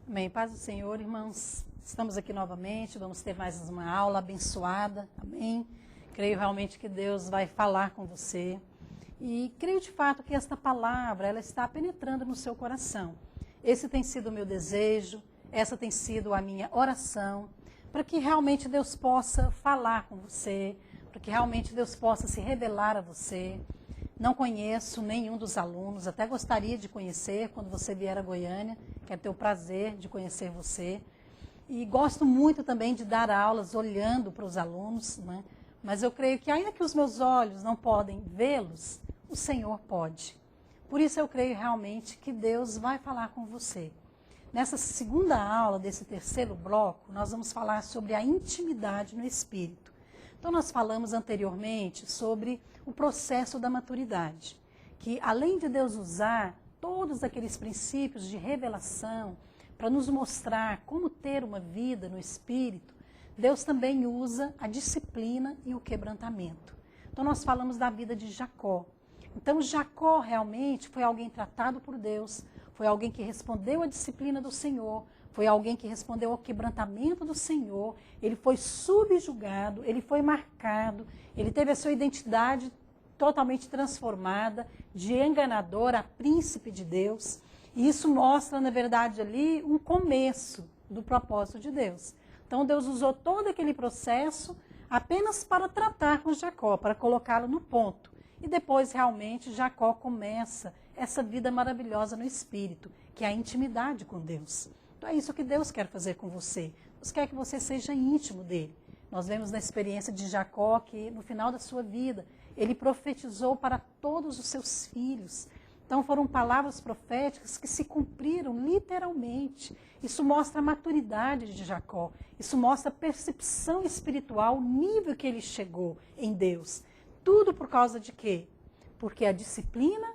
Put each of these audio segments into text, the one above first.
Amém. Paz do Senhor, irmãos. Estamos aqui novamente, vamos ter mais uma aula abençoada. Amém. Creio realmente que Deus vai falar com você. E creio de fato que esta palavra, ela está penetrando no seu coração. Esse tem sido o meu desejo, essa tem sido a minha oração, para que realmente Deus possa falar com você, para que realmente Deus possa se revelar a você. Não conheço nenhum dos alunos, até gostaria de conhecer quando você vier a Goiânia, quero ter o prazer de conhecer você. E gosto muito também de dar aulas olhando para os alunos, né? Mas eu creio que ainda que os meus olhos não podem vê-los, o Senhor pode. Por isso eu creio realmente que Deus vai falar com você. Nessa segunda aula desse terceiro bloco, nós vamos falar sobre a intimidade no Espírito. Então nós falamos anteriormente sobre o processo da maturidade, que além de Deus usar todos aqueles princípios de revelação para nos mostrar como ter uma vida no Espírito, Deus também usa a disciplina e o quebrantamento. Então nós falamos da vida de Jacó. Então Jacó realmente foi alguém tratado por Deus, foi alguém que respondeu à disciplina do Senhor, foi alguém que respondeu ao quebrantamento do Senhor, ele foi subjugado, ele foi marcado, ele teve a sua identidade totalmente transformada, de enganador a príncipe de Deus. E isso mostra, na verdade, ali um começo do propósito de Deus. Então Deus usou todo aquele processo apenas para tratar com Jacó, para colocá-lo no ponto. E depois realmente Jacó começa essa vida maravilhosa no Espírito, que é a intimidade com Deus. Então é isso que Deus quer fazer com você. Deus quer que você seja íntimo dele. Nós vemos na experiência de Jacó que no final da sua vida, ele profetizou para todos os seus filhos. Então foram palavras proféticas que se cumpriram literalmente. Isso mostra a maturidade de Jacó. Isso mostra a percepção espiritual, o nível que ele chegou em Deus. Tudo por causa de quê? Porque a disciplina,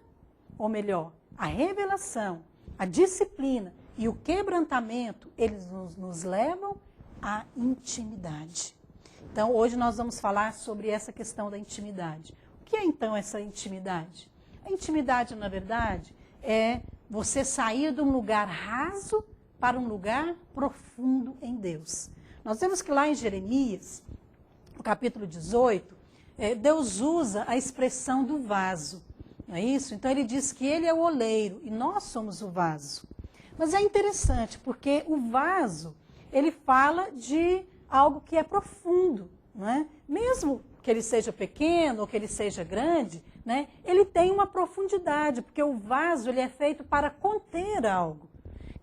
ou melhor, a revelação, a disciplina e o quebrantamento, eles nos levam à intimidade. Então, hoje nós vamos falar sobre essa questão da intimidade. O que é então essa intimidade? A intimidade, na verdade, é você sair de um lugar raso para um lugar profundo em Deus. Nós vemos que lá em Jeremias, no capítulo 18, Deus usa a expressão do vaso. Não é isso? Então ele diz que ele é o oleiro e nós somos o vaso. Mas é interessante, porque o vaso, ele fala de algo que é profundo, não é? Mesmo que ele seja pequeno ou que ele seja grande, né? Ele tem uma profundidade, porque o vaso ele é feito para conter algo.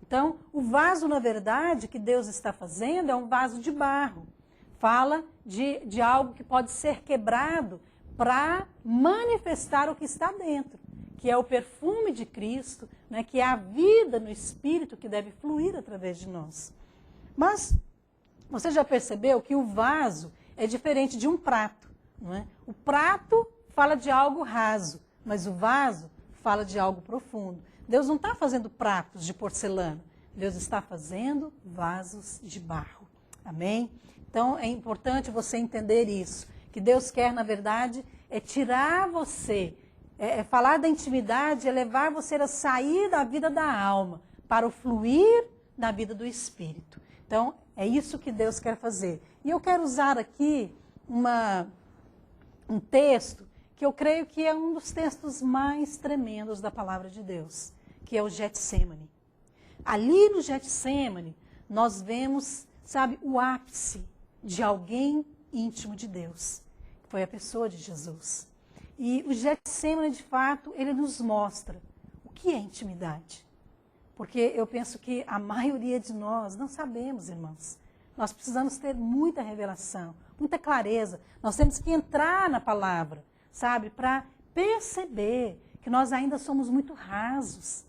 Então, o vaso, na verdade, que Deus está fazendo é um vaso de barro. Fala de algo que pode ser quebrado para manifestar o que está dentro, que é o perfume de Cristo, né, que é a vida no Espírito que deve fluir através de nós. Mas você já percebeu que o vaso é diferente de um prato, não é? O prato fala de algo raso, mas o vaso fala de algo profundo. Deus não está fazendo pratos de porcelana, Deus está fazendo vasos de barro. Amém? Então é importante você entender isso, que Deus quer, na verdade, é tirar você, falar da intimidade, é levar você a sair da vida da alma para o fluir da vida do Espírito. Então, é isso que Deus quer fazer. E eu quero usar aqui um texto que eu creio que é um dos textos mais tremendos da palavra de Deus, que é o Getsêmani. Ali no Getsêmani, nós vemos, sabe, o ápice de alguém íntimo de Deus. Foi a pessoa de Jesus. E o Getsêmani, de fato, ele nos mostra o que é intimidade. Porque eu penso que a maioria de nós não sabemos, irmãos. Nós precisamos ter muita revelação, muita clareza. Nós temos que entrar na palavra, sabe, para perceber que nós ainda somos muito rasos.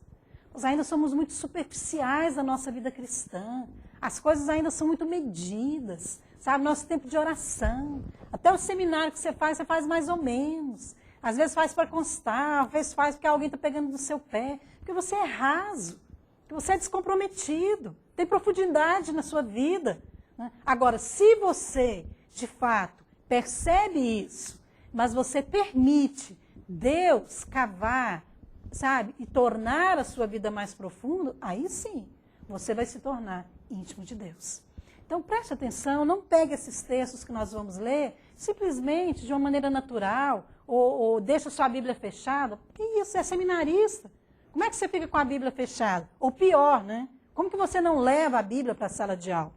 Nós ainda somos muito superficiais na nossa vida cristã. As coisas ainda são muito medidas, sabe? Nosso tempo de oração. Até o seminário que você faz mais ou menos. Às vezes faz para constar, às vezes faz porque alguém está pegando no seu pé. Porque você é raso, porque você é descomprometido, tem profundidade na sua vida. Né? Agora, se você, de fato, percebe isso, mas você permite Deus cavar, sabe, e tornar a sua vida mais profunda, aí sim, você vai se tornar íntimo de Deus. Então preste atenção, não pegue esses textos que nós vamos ler simplesmente de uma maneira natural, ou deixa sua Bíblia fechada. Que isso? É seminarista. Como é que você fica com a Bíblia fechada? Ou pior, né? Como que você não leva a Bíblia para a sala de aula?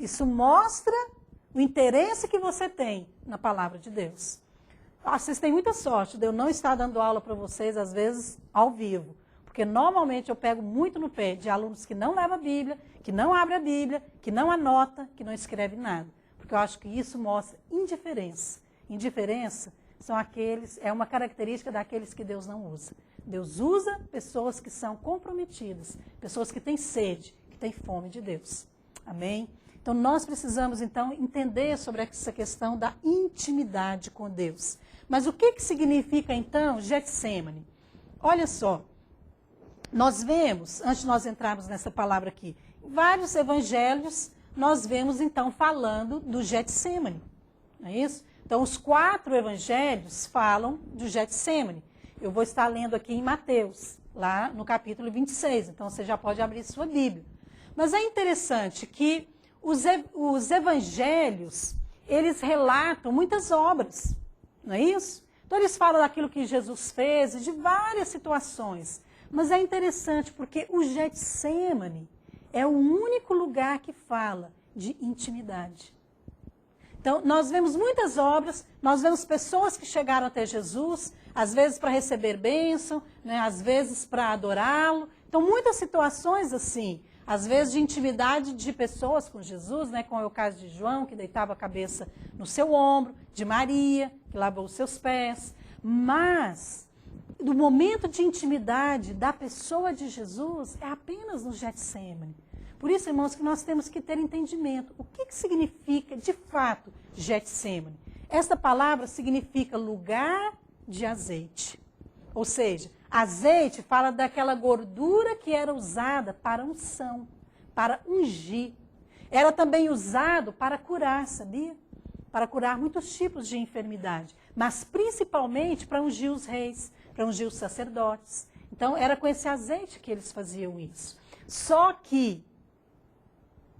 Isso mostra o interesse que você tem na palavra de Deus. Vocês têm muita sorte de eu não estar dando aula para vocês, às vezes, ao vivo. Porque normalmente eu pego muito no pé de alunos que não levam a Bíblia, que não abrem a Bíblia, que não anota, que não escreve nada. Porque eu acho que isso mostra indiferença. Indiferença é uma característica daqueles que Deus não usa. Deus usa pessoas que são comprometidas, pessoas que têm sede, que têm fome de Deus. Amém? Então nós precisamos então entender sobre essa questão da intimidade com Deus. Mas o que significa então Getsemane? Olha só, nós vemos, antes de nós entrarmos nessa palavra aqui, em vários evangelhos nós vemos então falando do Getsemane, não é isso? Então os 4 evangelhos falam do Getsemane. Eu vou estar lendo aqui em Mateus, lá no capítulo 26, então você já pode abrir sua Bíblia. Mas é interessante que os evangelhos, eles relatam muitas obras, não é isso? Então eles falam daquilo que Jesus fez e de várias situações. Mas é interessante porque o Getsemane é o único lugar que fala de intimidade. Então nós vemos muitas obras, nós vemos pessoas que chegaram até Jesus, às vezes para receber bênção, né, às vezes para adorá-lo. Então muitas situações assim, às vezes de intimidade de pessoas com Jesus, né, como é o caso de João, que deitava a cabeça no seu ombro, de Maria, que lavou os seus pés. Mas do momento de intimidade da pessoa de Jesus é apenas no Getsemane. Por isso, irmãos, que nós temos que ter entendimento. O que significa, de fato, Getsemane? Esta palavra significa lugar de azeite. Ou seja, azeite fala daquela gordura que era usada para unção, para ungir. Era também usado para curar, sabia? Para curar muitos tipos de enfermidade, mas principalmente para ungir os reis, para ungir os sacerdotes. Então, era com esse azeite que eles faziam isso. Só que,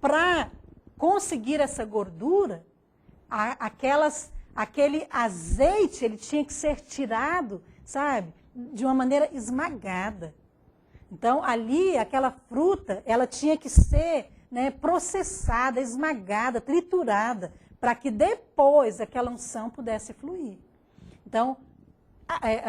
para conseguir essa gordura, aquele azeite ele tinha que ser tirado, sabe, de uma maneira esmagada. Então, ali, aquela fruta, ela tinha que ser, né, processada, esmagada, triturada, para que depois aquela unção pudesse fluir. Então,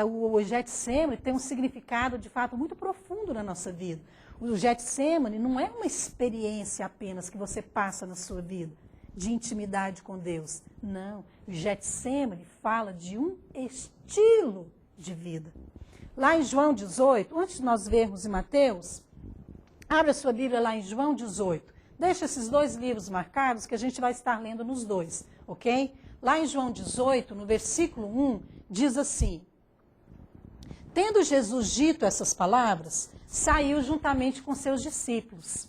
o Getsemane tem um significado, de fato, muito profundo na nossa vida. O Getsemane não é uma experiência apenas que você passa na sua vida, de intimidade com Deus. Não, o Getsemane fala de um estilo de vida. Lá em João 18, antes de nós vermos em Mateus, abre a sua Bíblia lá em João 18. Deixa esses 2 livros marcados que a gente vai estar lendo nos 2, ok? Lá em João 18, no versículo 1, diz assim: Tendo Jesus dito essas palavras, saiu juntamente com seus discípulos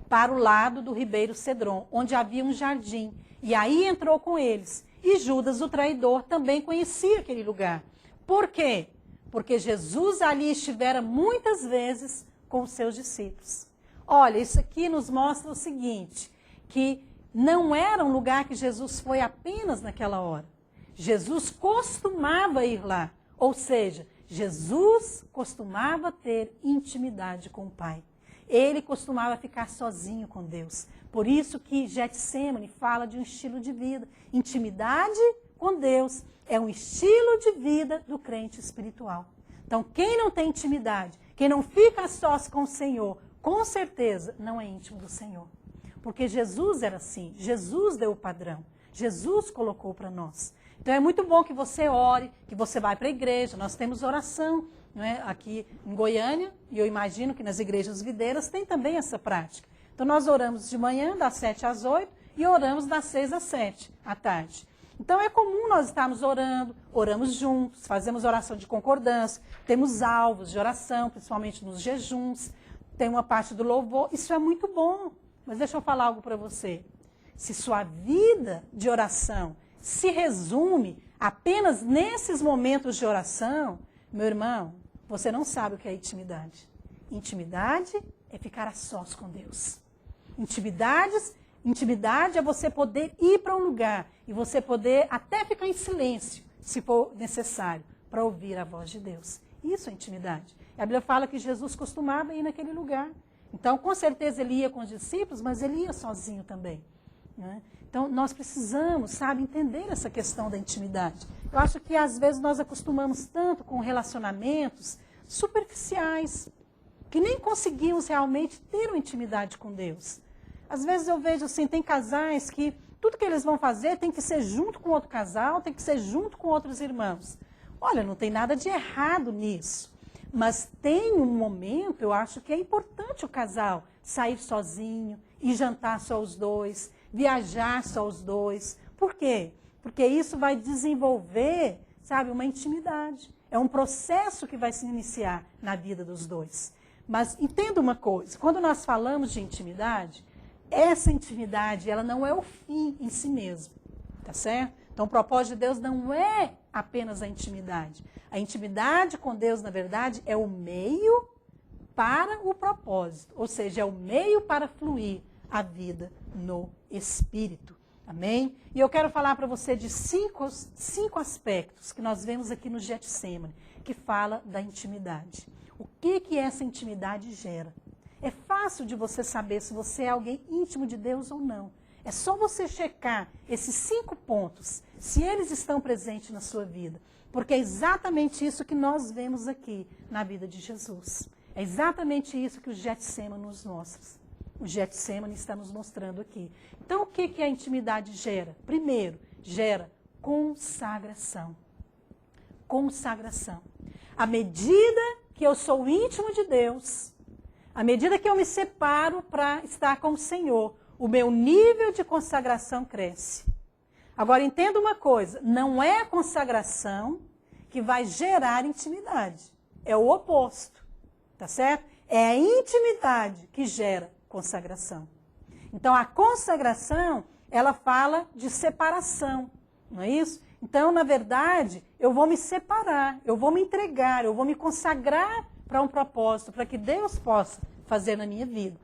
para o lado do ribeiro Cedron, onde havia um jardim, e aí entrou com eles. E Judas, o traidor, também conhecia aquele lugar. Por quê? Porque Jesus ali estivera muitas vezes com os seus discípulos. Olha, isso aqui nos mostra o seguinte, que não era um lugar que Jesus foi apenas naquela hora. Jesus costumava ir lá, ou seja, Jesus costumava ter intimidade com o Pai. Ele costumava ficar sozinho com Deus. Por isso que Getsemane fala de um estilo de vida. Intimidade com Deus é um estilo de vida do crente espiritual. Então, quem não tem intimidade, quem não fica a sós com o Senhor, com certeza não é íntimo do Senhor. Porque Jesus era assim, Jesus deu o padrão, Jesus colocou para nós. Então é muito bom que você ore, que você vá para a igreja. Nós temos oração, não é? Aqui em Goiânia, e eu imagino que nas igrejas videiras tem também essa prática. Então nós oramos de manhã, das 7 às 8, e oramos das 6 às 7 à tarde. Então é comum nós estarmos orando, oramos juntos, fazemos oração de concordância, temos alvos de oração, principalmente nos jejuns, tem uma parte do louvor, isso é muito bom. Mas deixa eu falar algo para você. Se sua vida de oração se resume apenas nesses momentos de oração, meu irmão, você não sabe o que é intimidade. Intimidade é ficar a sós com Deus. Intimidade é você poder ir para um lugar e você poder até ficar em silêncio, se for necessário, para ouvir a voz de Deus. Isso é intimidade. A Bíblia fala que Jesus costumava ir naquele lugar. Então, com certeza, ele ia com os discípulos, mas ele ia sozinho também. Né? Então, nós precisamos, sabe, entender essa questão da intimidade. Eu acho que, às vezes, nós acostumamos tanto com relacionamentos superficiais, que nem conseguimos realmente ter uma intimidade com Deus. Às vezes eu vejo assim, tem casais que tudo que eles vão fazer tem que ser junto com outro casal, tem que ser junto com outros irmãos. Olha, não tem nada de errado nisso. Mas tem um momento, eu acho que é importante o casal sair sozinho e jantar só os dois, viajar só os dois. Por quê? Porque isso vai desenvolver, sabe, uma intimidade. É um processo que vai se iniciar na vida dos dois. Mas entenda uma coisa, quando nós falamos de intimidade, essa intimidade, ela não é o fim em si mesmo, tá certo? Então, o propósito de Deus não é apenas a intimidade. A intimidade com Deus, na verdade, é o meio para o propósito. Ou seja, é o meio para fluir a vida no Espírito. Amém? E eu quero falar para você de cinco aspectos que nós vemos aqui no Getsemane, que fala da intimidade. O que essa intimidade gera? É fácil de você saber se você é alguém íntimo de Deus ou não. É só você checar esses 5 pontos, se eles estão presentes na sua vida. Porque é exatamente isso que nós vemos aqui na vida de Jesus. É exatamente isso que o Getsemane nos mostra. O Getsemane está nos mostrando aqui. Então, o que a intimidade gera? Primeiro, gera consagração. Consagração. À medida que eu sou íntimo de Deus, à medida que eu me separo para estar com o Senhor, o meu nível de consagração cresce. Agora, entenda uma coisa, não é a consagração que vai gerar intimidade. É o oposto, tá certo? É a intimidade que gera consagração. Então, a consagração, ela fala de separação, não é isso? Então, na verdade, eu vou me separar, eu vou me entregar, eu vou me consagrar para um propósito, para que Deus possa fazer na minha vida.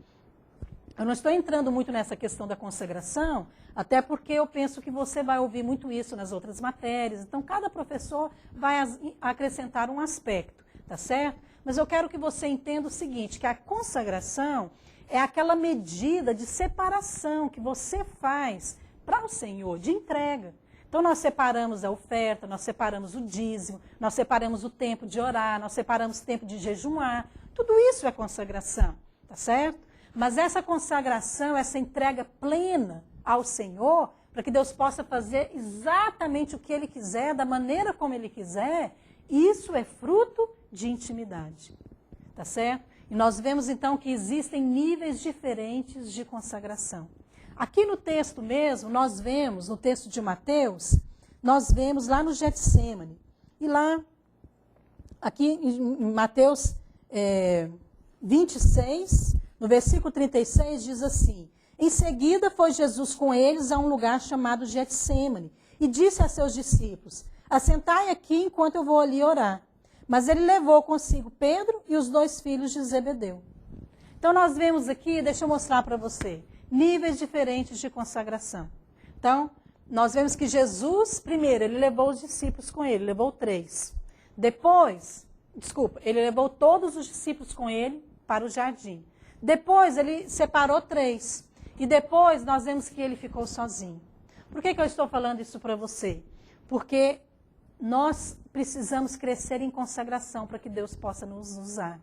Eu não estou entrando muito nessa questão da consagração, até porque eu penso que você vai ouvir muito isso nas outras matérias. Então, cada professor vai acrescentar um aspecto, tá certo? Mas eu quero que você entenda o seguinte, que a consagração é aquela medida de separação que você faz para o Senhor, de entrega. Então, nós separamos a oferta, nós separamos o dízimo, nós separamos o tempo de orar, nós separamos o tempo de jejuar. Tudo isso é consagração, tá certo? Mas essa consagração, essa entrega plena ao Senhor, para que Deus possa fazer exatamente o que Ele quiser, da maneira como Ele quiser, isso é fruto de intimidade, tá certo? E nós vemos então que existem níveis diferentes de consagração. Aqui no texto mesmo, nós vemos, no texto de Mateus, nós vemos lá no Getsemane. E lá, aqui em Mateus 26, no versículo 36, diz assim: Em seguida foi Jesus com eles a um lugar chamado Getsemane e disse a seus discípulos: Assentai aqui enquanto eu vou ali orar. Mas ele levou consigo Pedro e os 2 filhos de Zebedeu. Então nós vemos aqui, deixa eu mostrar para você, níveis diferentes de consagração. Então, nós vemos que Jesus, primeiro, ele levou os discípulos com ele, levou 3. Depois, ele levou todos os discípulos com ele para o jardim. Depois, ele separou 3. E depois, nós vemos que ele ficou sozinho. Por que eu estou falando isso para você? Porque nós precisamos crescer em consagração para que Deus possa nos usar.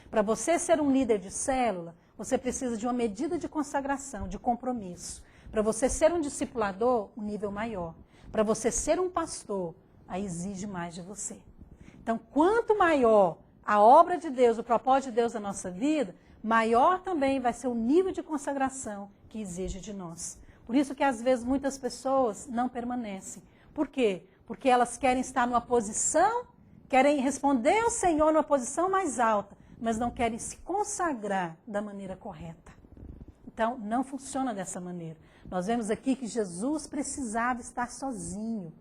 Para você ser um líder de célula, você precisa de uma medida de consagração, de compromisso. Para você ser um discipulador, um nível maior. Para você ser um pastor, aí exige mais de você. Então, quanto maior a obra de Deus, o propósito de Deus na nossa vida, maior também vai ser o nível de consagração que exige de nós. Por isso que, às vezes, muitas pessoas não permanecem. Por quê? Porque elas querem estar numa posição, querem responder ao Senhor numa posição mais alta, mas não querem se consagrar da maneira correta. Então, não funciona dessa maneira. Nós vemos aqui que Jesus precisava estar sozinho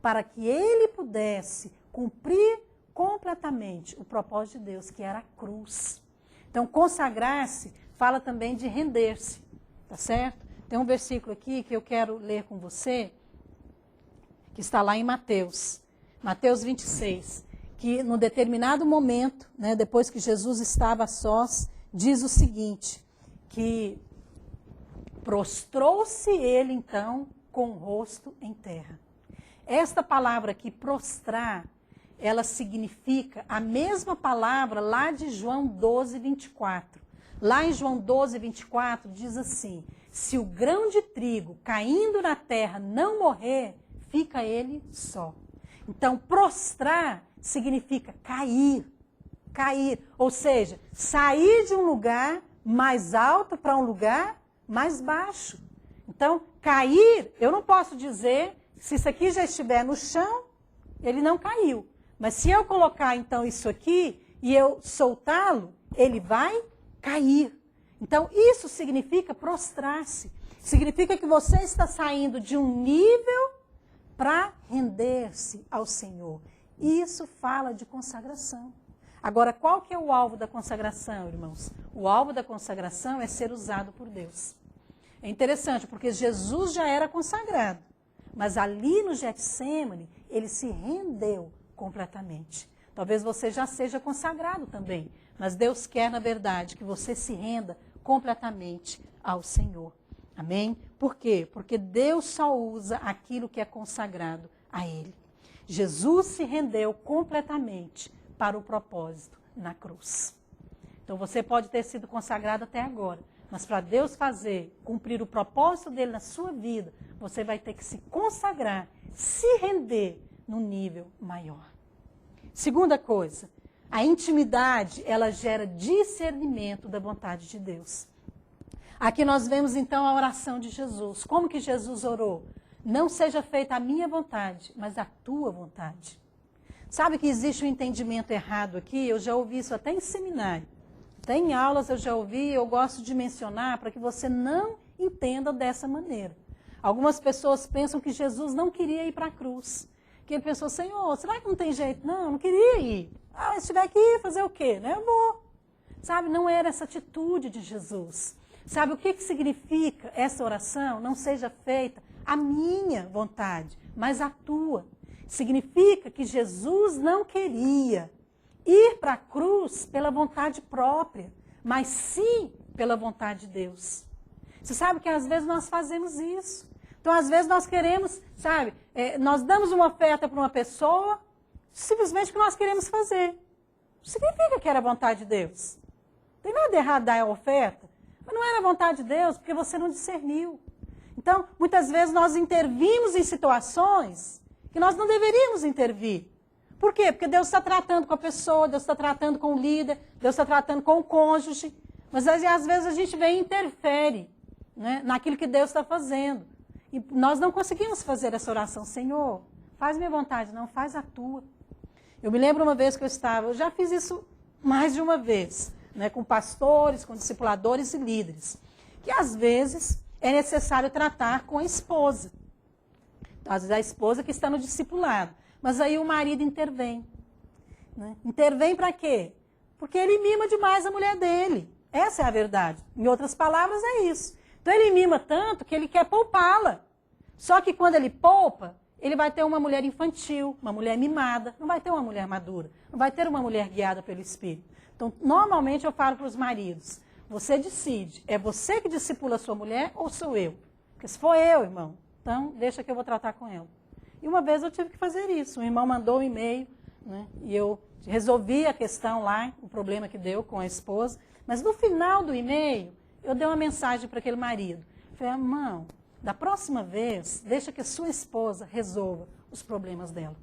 para que ele pudesse cumprir completamente o propósito de Deus, que era a cruz. Então, consagrar-se fala também de render-se, tá certo? Tem um versículo aqui que eu quero ler com você, que está lá em Mateus 26, que num determinado momento, né, depois que Jesus estava a sós, diz o seguinte, que prostrou-se ele então com o rosto em terra. Esta palavra aqui, prostrar, ela significa a mesma palavra lá de João 12, 24. Lá em João 12, 24 diz assim, se o grão de trigo caindo na terra não morrer, fica ele só. Então, prostrar significa cair, ou seja, sair de um lugar mais alto para um lugar mais baixo. Então, cair, eu não posso dizer, se isso aqui já estiver no chão, ele não caiu. Mas se eu colocar, então, isso aqui e eu soltá-lo, ele vai cair. Então, isso significa prostrar-se. Significa que você está saindo de um nível para render-se ao Senhor. Isso fala de consagração. Agora, qual que é o alvo da consagração, irmãos? O alvo da consagração é ser usado por Deus. É interessante, porque Jesus já era consagrado. Mas ali no Getsêmani, ele se rendeu completamente. Talvez você já seja consagrado também. Mas Deus quer, na verdade, que você se renda completamente ao Senhor. Amém? Por quê? Porque Deus só usa aquilo que é consagrado a Ele. Jesus se rendeu completamente para o propósito na cruz. Então você pode ter sido consagrado até agora, mas para Deus cumprir o propósito dele na sua vida, você vai ter que se consagrar, se render num nível maior. Segunda coisa, a intimidade, ela gera discernimento da vontade de Deus. Aqui nós vemos então a oração de Jesus. Como que Jesus orou? Não seja feita a minha vontade, mas a tua vontade. Sabe que existe um entendimento errado aqui? Eu já ouvi isso até em seminário. Até em aulas eu já ouvi, eu gosto de mencionar para que você não entenda dessa maneira. Algumas pessoas pensam que Jesus não queria ir para a cruz. Que ele pensou, Senhor, será que não tem jeito? Não, não queria ir. Ah, se tiver que ir, fazer o quê? Né? Eu vou. Sabe, não era essa atitude de Jesus. Sabe o que significa essa oração? Não seja feita a minha vontade, mas a tua. Significa que Jesus não queria ir para a cruz pela vontade própria, mas sim pela vontade de Deus. Você sabe que às vezes nós fazemos isso. Então, às vezes nós queremos, sabe, nós damos uma oferta para uma pessoa, simplesmente o que nós queremos fazer. Não significa que era a vontade de Deus. Não tem nada de errado dar a oferta, mas não era a vontade de Deus, porque você não discerniu. Então, muitas vezes nós intervimos em situações que nós não deveríamos intervir. Por quê? Porque Deus está tratando com a pessoa, Deus está tratando com o líder, Deus está tratando com o cônjuge. Mas às vezes a gente vem e interfere, né, naquilo que Deus está fazendo. E nós não conseguimos fazer essa oração. Senhor, faz minha vontade, não, faz a tua. Eu me lembro uma vez que eu já fiz isso mais de uma vez, né, com pastores, com discipuladores e líderes, que às vezes é necessário tratar com a esposa. Às vezes a esposa que está no discipulado. Mas aí o marido intervém. Né? Intervém para quê? Porque ele mima demais a mulher dele. Essa é a verdade. Em outras palavras, é isso. Então ele mima tanto que ele quer poupá-la. Só que quando ele poupa, ele vai ter uma mulher infantil, uma mulher mimada, não vai ter uma mulher madura, não vai ter uma mulher guiada pelo Espírito. Então, normalmente eu falo para os maridos, você decide, é você que discipula a sua mulher ou sou eu? Porque se for eu, irmão, então deixa que eu vou tratar com ela. E uma vez eu tive que fazer isso, o irmão mandou um e-mail, né, e eu resolvi a questão lá, o problema que deu com a esposa, mas no final do e-mail, eu dei uma mensagem para aquele marido. Falei, irmão, da próxima vez, deixa que a sua esposa resolva os problemas dela.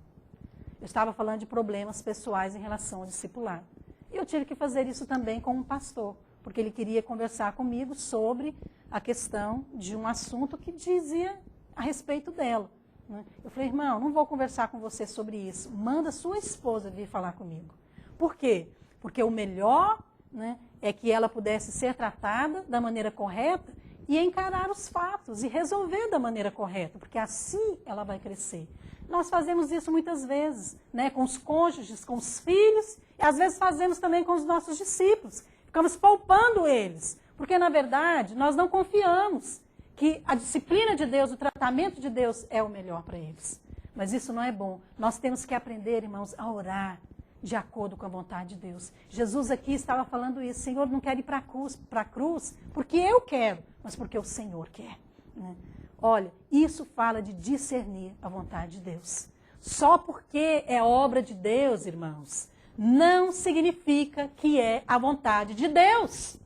Eu estava falando de problemas pessoais em relação ao discipulado. E eu tive que fazer isso também com um pastor, porque ele queria conversar comigo sobre a questão de um assunto que dizia a respeito dela. Né? Eu falei, irmão, não vou conversar com você sobre isso. Manda sua esposa vir falar comigo. Por quê? Porque o melhor, né, é que ela pudesse ser tratada da maneira correta e encarar os fatos e resolver da maneira correta, porque assim ela vai crescer. Nós fazemos isso muitas vezes, né, com os cônjuges, com os filhos, e às vezes fazemos também com os nossos discípulos. ficamos poupando eles, porque na verdade nós não confiamos que a disciplina de Deus, o tratamento de Deus é o melhor para eles. Mas isso não é bom. Nós temos que aprender, irmãos, a orar de acordo com a vontade de Deus. Jesus aqui estava falando isso. Senhor, não quero ir para a cruz porque eu quero, mas porque o Senhor quer. Né? Olha, isso fala de discernir a vontade de Deus. Só porque é obra de Deus, irmãos, não significa que é a vontade de Deus.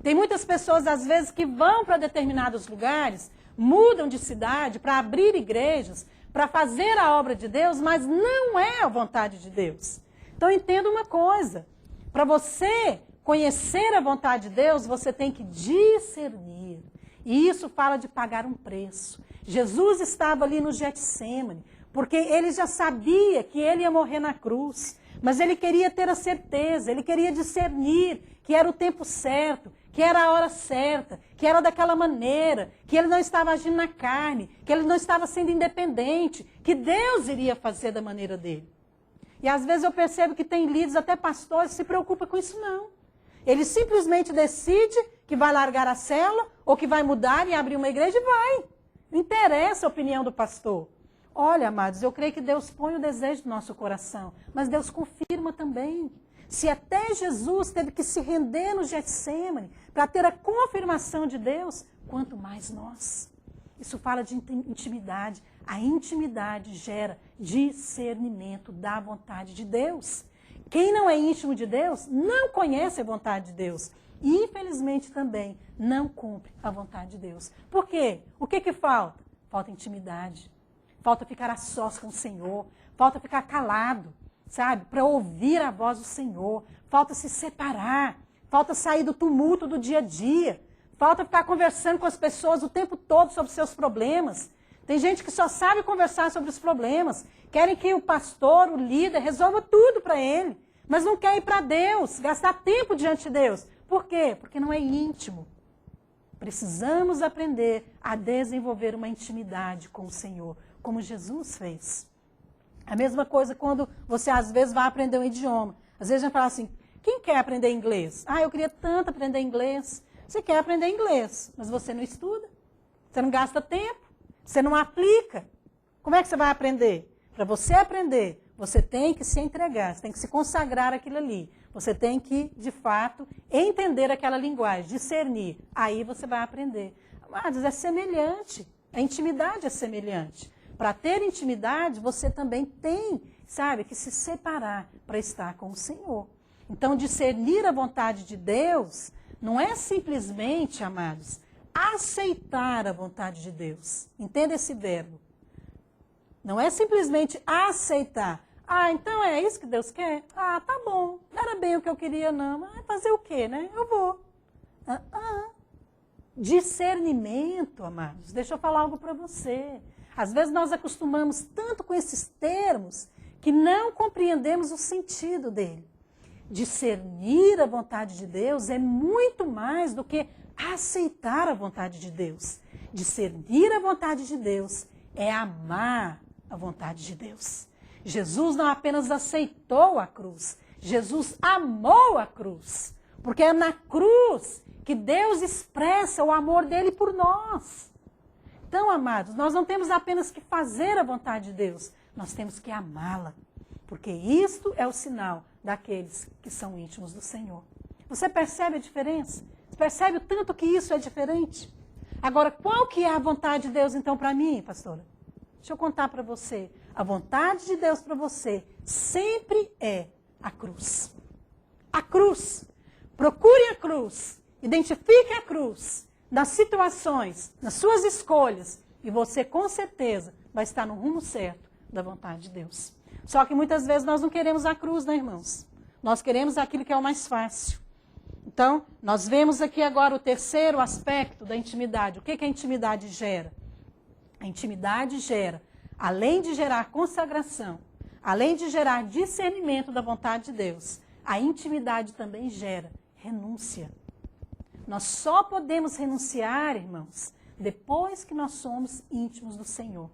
Tem muitas pessoas, às vezes, que vão para determinados lugares, mudam de cidade para abrir igrejas, para fazer a obra de Deus, mas não é a vontade de Deus. Então, entenda uma coisa. Para você conhecer a vontade de Deus, você tem que discernir. E isso fala de pagar um preço. Jesus estava ali no Getsêmani, porque ele já sabia que ele ia morrer na cruz. Mas ele queria ter a certeza, ele queria discernir que era o tempo certo, que era a hora certa, que era daquela maneira, que ele não estava agindo na carne, que ele não estava sendo independente, que Deus iria fazer da maneira dele. E às vezes eu percebo que tem líderes, até pastores, que se preocupam com isso não. Ele simplesmente decide que vai largar a célula, ou que vai mudar e abrir uma igreja e vai. Não interessa a opinião do pastor. Olha, amados, eu creio que Deus põe o desejo do nosso coração, mas Deus confirma também. Se até Jesus teve que se render no Getsêmani para ter a confirmação de Deus, quanto mais nós. Isso fala de intimidade. A intimidade gera discernimento da vontade de Deus. Quem não é íntimo de Deus não conhece a vontade de Deus. E, infelizmente, também não cumpre a vontade de Deus. Por quê? O que falta? Falta intimidade. Falta ficar a sós com o Senhor. Falta ficar calado, sabe? Para ouvir a voz do Senhor. Falta se separar. Falta sair do tumulto do dia a dia. Falta ficar conversando com as pessoas o tempo todo sobre seus problemas. Tem gente que só sabe conversar sobre os problemas. Querem que o pastor, o líder, resolva tudo para ele. Mas não quer ir para Deus, gastar tempo diante de Deus. Por quê? Porque não é íntimo. Precisamos aprender a desenvolver uma intimidade com o Senhor, como Jesus fez. A mesma coisa quando você às vezes vai aprender um idioma. Às vezes a gente fala assim, quem quer aprender inglês? Eu queria tanto aprender inglês. Você quer aprender inglês, mas você não estuda. Você não gasta tempo. Você não aplica. Como é que você vai aprender? Para você aprender, você tem que se entregar, você tem que se consagrar àquilo ali. Você tem que, de fato, entender aquela linguagem, discernir. Aí você vai aprender. Mas é semelhante. A intimidade é semelhante. Para ter intimidade, você também tem, sabe, que se separar para estar com o Senhor. Então, discernir a vontade de Deus não é simplesmente, amados, aceitar a vontade de Deus. Entenda esse verbo. Não é simplesmente aceitar. Então é isso que Deus quer? Tá bom. Não era bem o que eu queria, não. Mas fazer o quê, né? Eu vou. Discernimento, amados. Deixa eu falar algo para você. Às vezes nós acostumamos tanto com esses termos que não compreendemos o sentido dele. Discernir a vontade de Deus é muito mais do que aceitar a vontade de Deus. Discernir a vontade de Deus é amar a vontade de Deus. Jesus não apenas aceitou a cruz, Jesus amou a cruz. Porque é na cruz que Deus expressa o amor dele por nós. Então, amados, nós não temos apenas que fazer a vontade de Deus, nós temos que amá-la. Porque isto é o sinal daqueles que são íntimos do Senhor. Você percebe a diferença? Você percebe o tanto que isso é diferente? Agora, qual que é a vontade de Deus então para mim, pastora? Deixa eu contar para você. A vontade de Deus para você sempre é a cruz. A cruz. Procure a cruz. Identifique a cruz nas situações, nas suas escolhas. E você, com certeza, vai estar no rumo certo da vontade de Deus. Só que muitas vezes nós não queremos a cruz, né, irmãos? Nós queremos aquilo que é o mais fácil. Então, nós vemos aqui agora o terceiro aspecto da intimidade. O que a intimidade gera? A intimidade gera, além de gerar consagração, além de gerar discernimento da vontade de Deus, a intimidade também gera renúncia. Nós só podemos renunciar, irmãos, depois que nós somos íntimos do Senhor.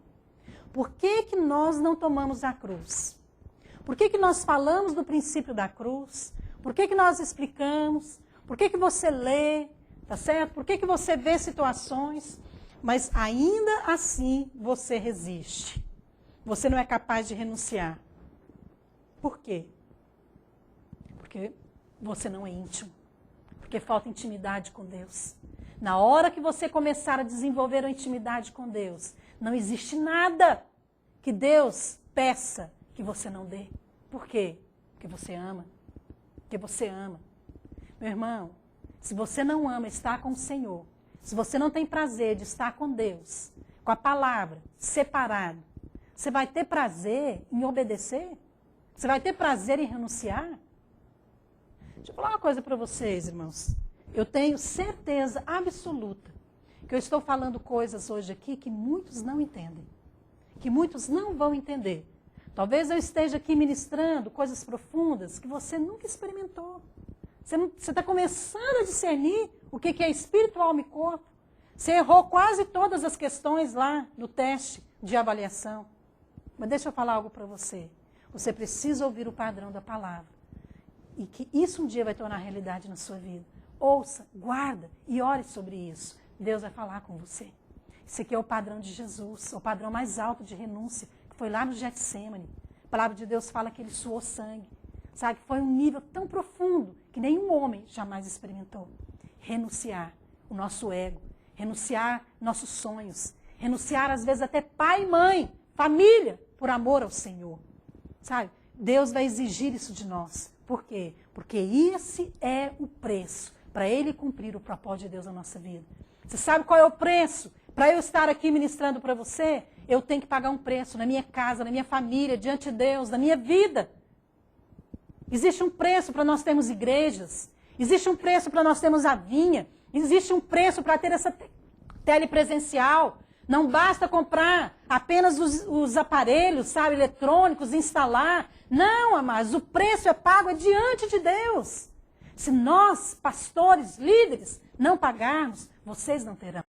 Por que nós não tomamos a cruz? Por que nós falamos do princípio da cruz? Por que nós explicamos? Por que você lê, tá certo? Por que você vê situações, mas ainda assim você resiste? Você não é capaz de renunciar. Por quê? Porque você não é íntimo. Porque falta intimidade com Deus. Na hora que você começar a desenvolver a intimidade com Deus, não existe nada que Deus peça que você não dê. Por quê? Porque você ama. Porque você ama. Meu irmão, se você não ama estar com o Senhor, se você não tem prazer de estar com Deus, com a palavra, separado, você vai ter prazer em obedecer? Você vai ter prazer em renunciar? Deixa eu falar uma coisa para vocês, irmãos. Eu tenho certeza absoluta que eu estou falando coisas hoje aqui que muitos não entendem. Que muitos não vão entender. Talvez eu esteja aqui ministrando coisas profundas que você nunca experimentou. Você está começando a discernir o que é espírito, alma e corpo. Você errou quase todas as questões lá no teste de avaliação. Mas deixa eu falar algo para você. Você precisa ouvir o padrão da palavra. E que isso um dia vai tornar realidade na sua vida. Ouça, guarda e ore sobre isso. Deus vai falar com você. Esse aqui é o padrão de Jesus, o padrão mais alto de renúncia, que foi lá no Getsêmani. A palavra de Deus fala que ele suou sangue. Sabe, foi um nível tão profundo que nenhum homem jamais experimentou. Renunciar o nosso ego, renunciar nossos sonhos, renunciar às vezes até pai e mãe, família, por amor ao Senhor. Sabe, Deus vai exigir isso de nós. Por quê? Porque esse é o preço para Ele cumprir o propósito de Deus na nossa vida. Você sabe qual é o preço? Para eu estar aqui ministrando para você, eu tenho que pagar um preço na minha casa, na minha família, diante de Deus, na minha vida. Existe um preço para nós termos igrejas. Existe um preço para nós termos a vinha. Existe um preço para ter essa telepresencial. Não basta comprar apenas os aparelhos, sabe, eletrônicos, instalar. Não, amados, o preço é pago diante de Deus. Se nós, pastores, líderes, não pagarmos, vocês não terão.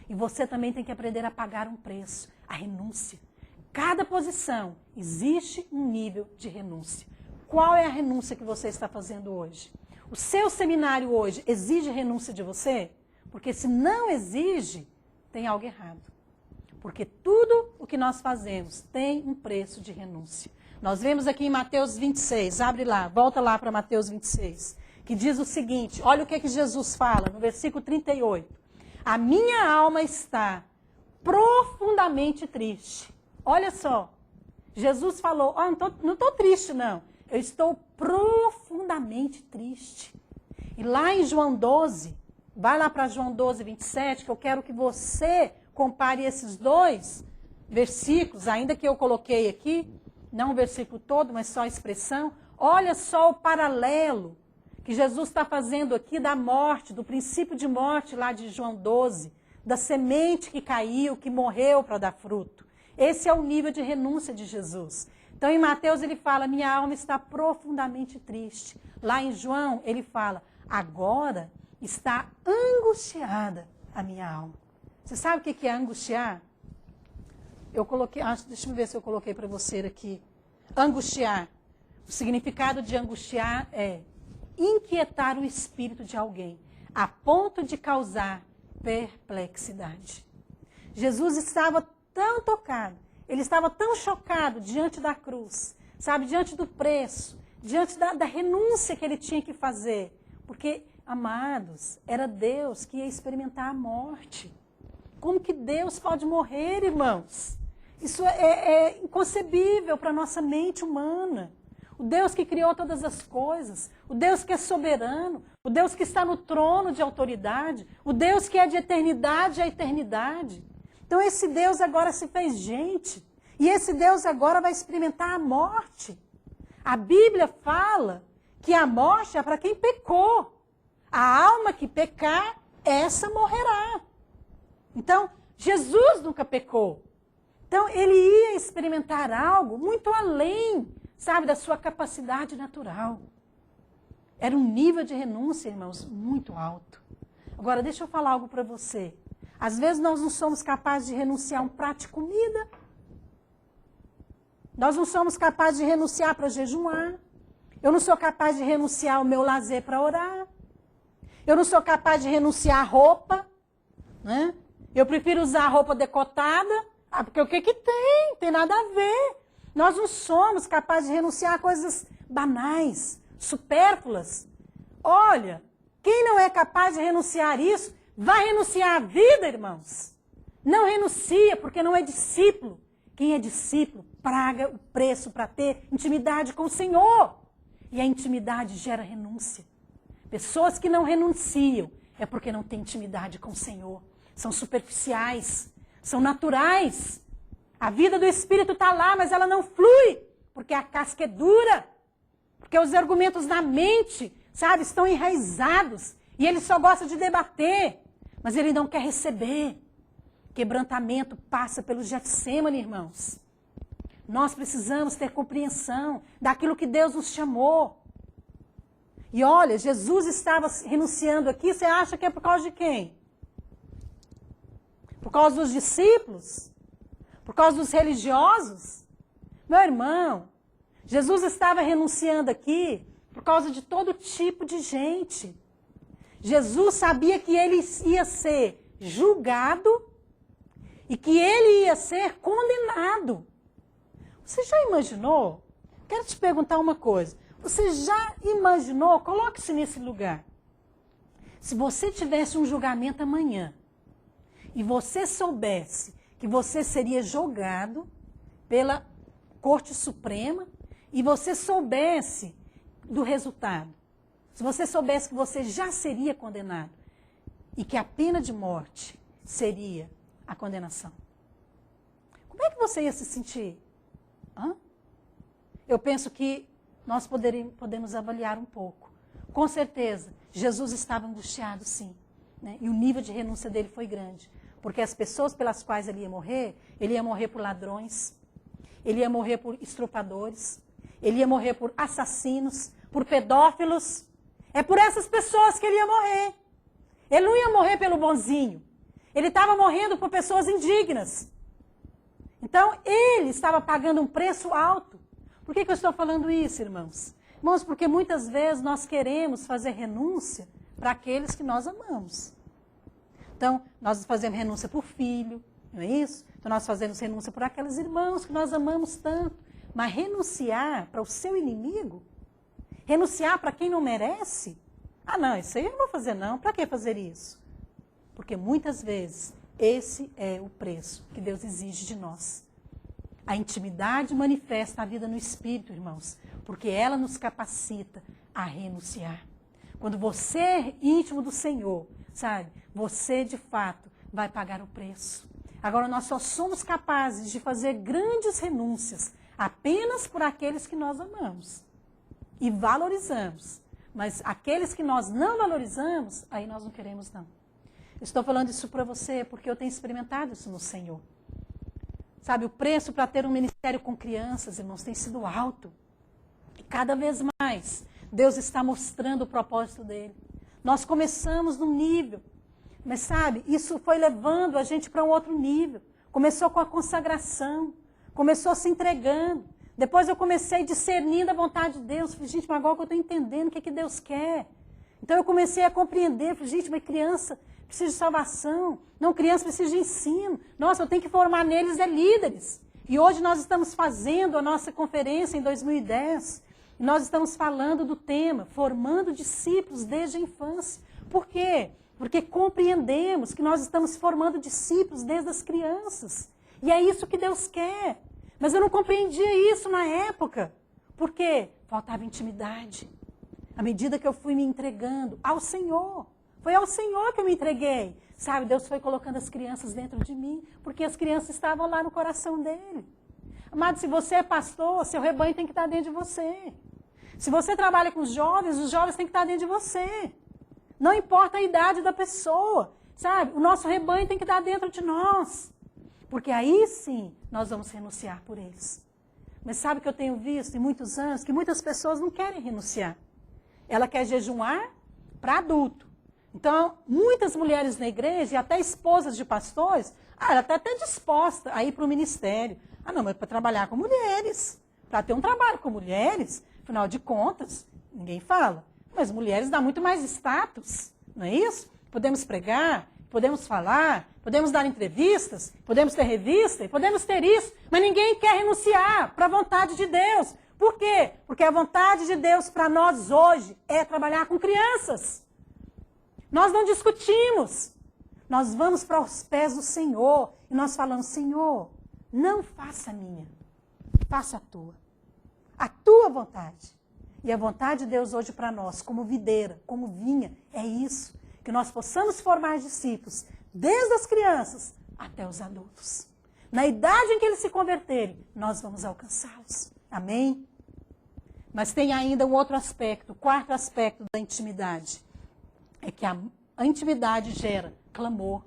E você também tem que aprender a pagar um preço, a renúncia. Cada posição existe um nível de renúncia. Qual é a renúncia que você está fazendo hoje? O seu seminário hoje exige renúncia de você? Porque se não exige, tem algo errado. Porque tudo o que nós fazemos tem um preço de renúncia. Nós vemos aqui em Mateus 26, abre lá, volta lá para Mateus 26, que diz o seguinte, olha o que Jesus fala no versículo 38. A minha alma está profundamente triste. Olha só, Jesus falou, não estou triste não, eu estou profundamente triste. E lá em João 12, vai lá para João 12, 27, que eu quero que você compare esses dois versículos, ainda que eu coloquei aqui, não o versículo todo, mas só a expressão. Olha só o paralelo que Jesus está fazendo aqui da morte, do princípio de morte lá de João 12, da semente que caiu, que morreu para dar fruto. Esse é o nível de renúncia de Jesus. Então em Mateus ele fala, minha alma está profundamente triste. Lá em João ele fala, agora está angustiada a minha alma. Você sabe o que é angustiar? Eu coloquei, deixa eu ver se eu coloquei para você aqui. Angustiar. O significado de angustiar é inquietar o espírito de alguém, a ponto de causar perplexidade. Jesus estava tão tocado, ele estava tão chocado diante da cruz, sabe, diante do preço, diante da renúncia que ele tinha que fazer. Porque, amados, era Deus que ia experimentar a morte. Como que Deus pode morrer, irmãos? Isso é inconcebível para a nossa mente humana. O Deus que criou todas as coisas, o Deus que é soberano, o Deus que está no trono de autoridade, o Deus que é de eternidade a eternidade. Então esse Deus agora se fez gente, e esse Deus agora vai experimentar a morte. A Bíblia fala que a morte é para quem pecou. A alma que pecar, essa morrerá. Então, Jesus nunca pecou. Então, ele ia experimentar algo muito além, sabe, da sua capacidade natural. Era um nível de renúncia, irmãos, muito alto. Agora, deixa eu falar algo para você. Às vezes nós não somos capazes de renunciar a um prato de comida. Nós não somos capazes de renunciar para jejuar. Eu não sou capaz de renunciar ao meu lazer para orar. Eu não sou capaz de renunciar à roupa, né? Eu prefiro usar a roupa decotada. Porque o que tem? Tem nada a ver. Nós não somos capazes de renunciar a coisas banais, supérfluas. Olha, quem não é capaz de renunciar isso, vai renunciar à vida, irmãos. Não renuncia, porque não é discípulo. Quem é discípulo paga o preço para ter intimidade com o Senhor. E a intimidade gera renúncia. Pessoas que não renunciam é porque não têm intimidade com o Senhor. São superficiais, são naturais. A vida do Espírito está lá, mas ela não flui, porque a casca é dura. Porque os argumentos da mente, sabe, estão enraizados. E ele só gosta de debater, mas ele não quer receber. Quebrantamento passa pelo Getsemane, irmãos. Nós precisamos ter compreensão daquilo que Deus nos chamou. E olha, Jesus estava renunciando aqui, você acha que é por causa de quem? Por causa dos discípulos? Por causa dos religiosos? Meu irmão, Jesus estava renunciando aqui por causa de todo tipo de gente. Jesus sabia que ele ia ser julgado e que ele ia ser condenado. Você já imaginou? Quero te perguntar uma coisa. Você já imaginou? Coloque-se nesse lugar. Se você tivesse um julgamento amanhã e você soubesse que você seria julgado pela Corte Suprema e você soubesse do resultado, se você soubesse que você já seria condenado e que a pena de morte seria a condenação, como é que você ia se sentir? Eu penso que nós podemos avaliar um pouco. Com certeza, Jesus estava angustiado, sim. Né? E o nível de renúncia dele foi grande. Porque as pessoas pelas quais ele ia morrer por ladrões, ele ia morrer por estupradores, ele ia morrer por assassinos, por pedófilos. É por essas pessoas que ele ia morrer. Ele não ia morrer pelo bonzinho. Ele estava morrendo por pessoas indignas. Então, ele estava pagando um preço alto. Por que eu estou falando isso, irmãos? Irmãos, porque muitas vezes nós queremos fazer renúncia para aqueles que nós amamos. Então, nós fazemos renúncia por filho, não é isso? Então, nós fazemos renúncia por aqueles irmãos que nós amamos tanto. Mas renunciar para o seu inimigo? Renunciar para quem não merece? Ah, não, isso aí eu não vou fazer não. Para que fazer isso? Porque muitas vezes esse é o preço que Deus exige de nós. A intimidade manifesta a vida no Espírito, irmãos, porque ela nos capacita a renunciar. Quando você é íntimo do Senhor, sabe, você de fato vai pagar o preço. Agora, nós só somos capazes de fazer grandes renúncias apenas por aqueles que nós amamos e valorizamos. Mas aqueles que nós não valorizamos, aí nós não queremos não. Estou falando isso para você porque eu tenho experimentado isso no Senhor. Sabe, o preço para ter um ministério com crianças, irmãos, tem sido alto. E cada vez mais, Deus está mostrando o propósito dele. Nós começamos num nível, mas sabe, isso foi levando a gente para um outro nível. Começou com a consagração, começou se entregando. Depois eu comecei discernindo a vontade de Deus. Falei, gente, mas agora que eu estou entendendo o que Deus quer. Então eu comecei a compreender. Falei, gente, mas criança precisa de salvação. Não, criança precisa de ensino. Nossa, eu tenho que formar neles líderes. E hoje nós estamos fazendo a nossa conferência em 2010. E nós estamos falando do tema, formando discípulos desde a infância. Por quê? Porque compreendemos que nós estamos formando discípulos desde as crianças. E é isso que Deus quer. Mas eu não compreendia isso na época. Por quê? Faltava intimidade. À medida que eu fui me entregando ao Senhor. Foi ao Senhor que eu me entreguei. Sabe, Deus foi colocando as crianças dentro de mim, porque as crianças estavam lá no coração dele. Amado, se você é pastor, seu rebanho tem que estar dentro de você. Se você trabalha com os jovens têm que estar dentro de você. Não importa a idade da pessoa, sabe? O nosso rebanho tem que estar dentro de nós. Porque aí sim, nós vamos renunciar por eles. Mas sabe que eu tenho visto em muitos anos que muitas pessoas não querem renunciar. Ela quer jejuar para adulto. Então, muitas mulheres na igreja, e até esposas de pastores, ela está até disposta a ir para o ministério. Ah, não, mas para trabalhar com mulheres, para ter um trabalho com mulheres, afinal de contas, ninguém fala. Mas mulheres dão muito mais status. não é isso? Podemos pregar, podemos falar, podemos dar entrevistas, podemos ter revista, e podemos ter isso, mas ninguém quer renunciar para a vontade de Deus. Por quê? Porque a vontade de Deus para nós hoje é trabalhar com crianças. Nós não discutimos. Nós vamos para os pés do Senhor e nós falamos, Senhor, não faça a minha, faça a tua. A tua vontade. E a vontade de Deus hoje para nós, como videira, como vinha, é isso. Que nós possamos formar discípulos, desde as crianças até os adultos. Na idade em que eles se converterem, nós vamos alcançá-los. Amém? Mas tem ainda um outro aspecto, o quarto aspecto da intimidade. É que a intimidade gera clamor.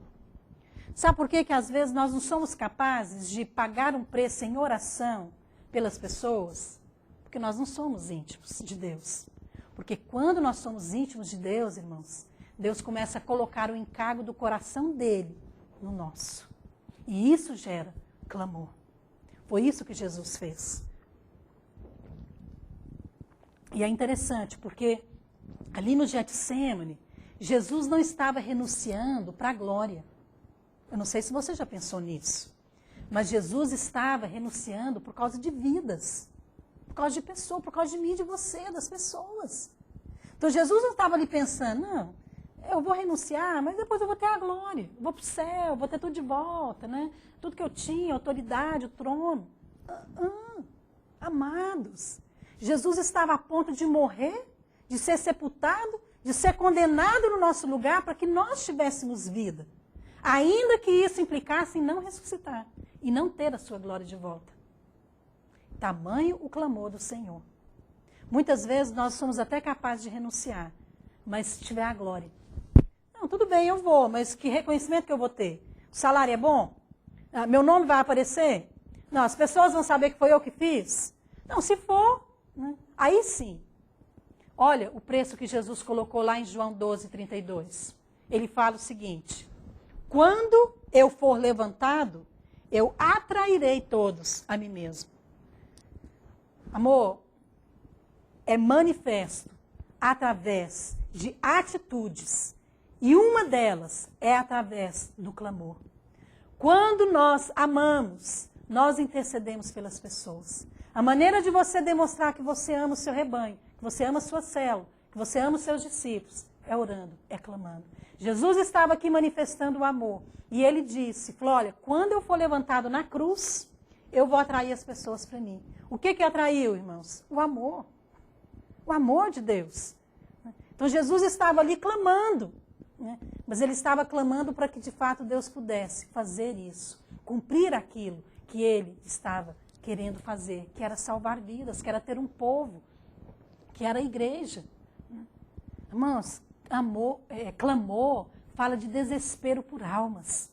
Sabe por que às vezes nós não somos capazes de pagar um preço em oração pelas pessoas? Porque nós não somos íntimos de Deus. Porque quando nós somos íntimos de Deus, irmãos, Deus começa a colocar o encargo do coração dele no nosso. E isso gera clamor. Foi isso que Jesus fez. E é interessante, porque ali no Getsêmani, Jesus não estava renunciando para a glória. Eu não sei se você já pensou nisso. Mas Jesus estava renunciando por causa de vidas. Por causa de pessoas, por causa de mim, de você, das pessoas. Então Jesus não estava ali pensando, não, eu vou renunciar, mas depois eu vou ter a glória. Eu vou para o céu, vou ter tudo de volta, né? Tudo que eu tinha, autoridade, o trono. Amados, Jesus estava a ponto de morrer, de ser sepultado, de ser condenado no nosso lugar para que nós tivéssemos vida. Ainda que isso implicasse em não ressuscitar e não ter a sua glória de volta. Tamanho o clamor do Senhor. Muitas vezes nós somos até capazes de renunciar, mas se tiver a glória. Não, tudo bem, eu vou, mas que reconhecimento que eu vou ter? O salário é bom? Meu nome vai aparecer? Não, as pessoas vão saber que foi eu que fiz? Não, se for, né? Aí sim. Olha o preço que Jesus colocou lá em João 12:32. Ele fala o seguinte: quando eu for levantado, eu atrairei todos a mim mesmo. Amor, é manifesto através de atitudes. E uma delas é através do clamor. Quando nós amamos, nós intercedemos pelas pessoas. A maneira de você demonstrar que você ama o seu rebanho, que você ama a sua célula, que você ama os seus discípulos, é orando, é clamando. Jesus estava aqui manifestando o amor. E ele disse, falou, olha, quando eu for levantado na cruz, eu vou atrair as pessoas para mim. O que atraiu, irmãos? O amor. O amor de Deus. Então Jesus estava ali clamando. Né? Mas ele estava clamando para que de fato Deus pudesse fazer isso. Cumprir aquilo que ele estava querendo fazer. Que era salvar vidas, que era ter um povo. Que era a igreja. Irmãos, clamor fala de desespero por almas.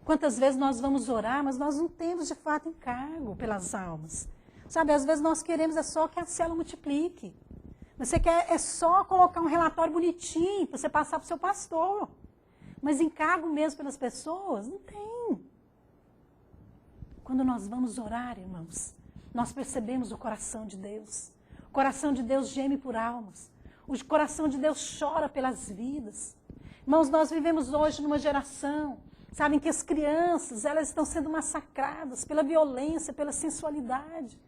Quantas vezes nós vamos orar, mas nós não temos de fato encargo pelas almas. Sabe, às vezes nós queremos só que a célula multiplique. Você quer só colocar um relatório bonitinho para você passar para o seu pastor. Mas encargo mesmo pelas pessoas, não tem. Quando nós vamos orar, irmãos, nós percebemos o coração de Deus. O coração de Deus geme por almas. O coração de Deus chora pelas vidas. Irmãos, nós vivemos hoje numa geração, sabem, que as crianças, elas estão sendo massacradas pela violência, pela sensualidade.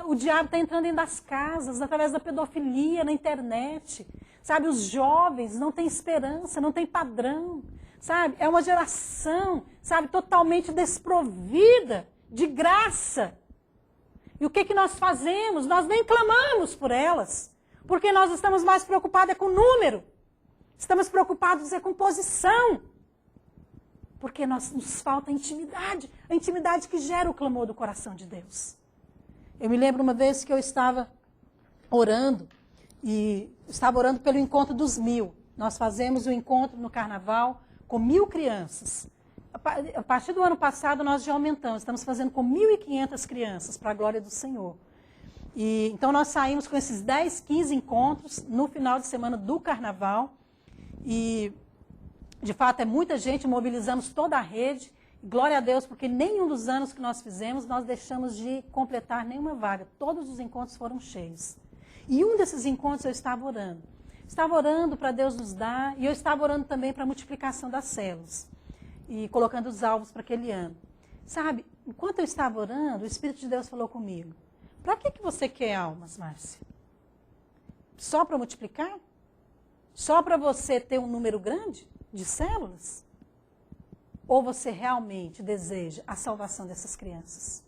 O diabo está entrando dentro das casas, através da pedofilia, na internet. Sabe, os jovens não têm esperança, não têm padrão. Sabe, é uma geração, sabe, totalmente desprovida de graça. E o que nós fazemos? Nós nem clamamos por elas. Porque nós estamos mais preocupados com número. Estamos preocupados com posição. Porque nos falta intimidade. A intimidade que gera o clamor do coração de Deus. Eu me lembro uma vez que eu estava orando. E estava orando pelo encontro dos 1000. Nós fazemos o encontro no carnaval com 1000 crianças. A partir do ano passado nós já aumentamos. Estamos fazendo com 1.500 crianças para a glória do Senhor. E, então nós saímos com esses 10, 15 encontros no final de semana do carnaval. E, de fato, é muita gente, mobilizamos toda a rede. Glória a Deus, porque nenhum dos anos que nós fizemos, nós deixamos de completar nenhuma vaga. Todos os encontros foram cheios. E um desses encontros eu estava orando. estava orando para Deus nos dar, e eu estava orando também para a multiplicação das células, e colocando os alvos para aquele ano. Sabe, enquanto eu estava orando, o Espírito de Deus falou comigo, para que você quer almas, Márcia? Só para multiplicar? Só para você ter um número grande de células? Ou você realmente deseja a salvação dessas crianças?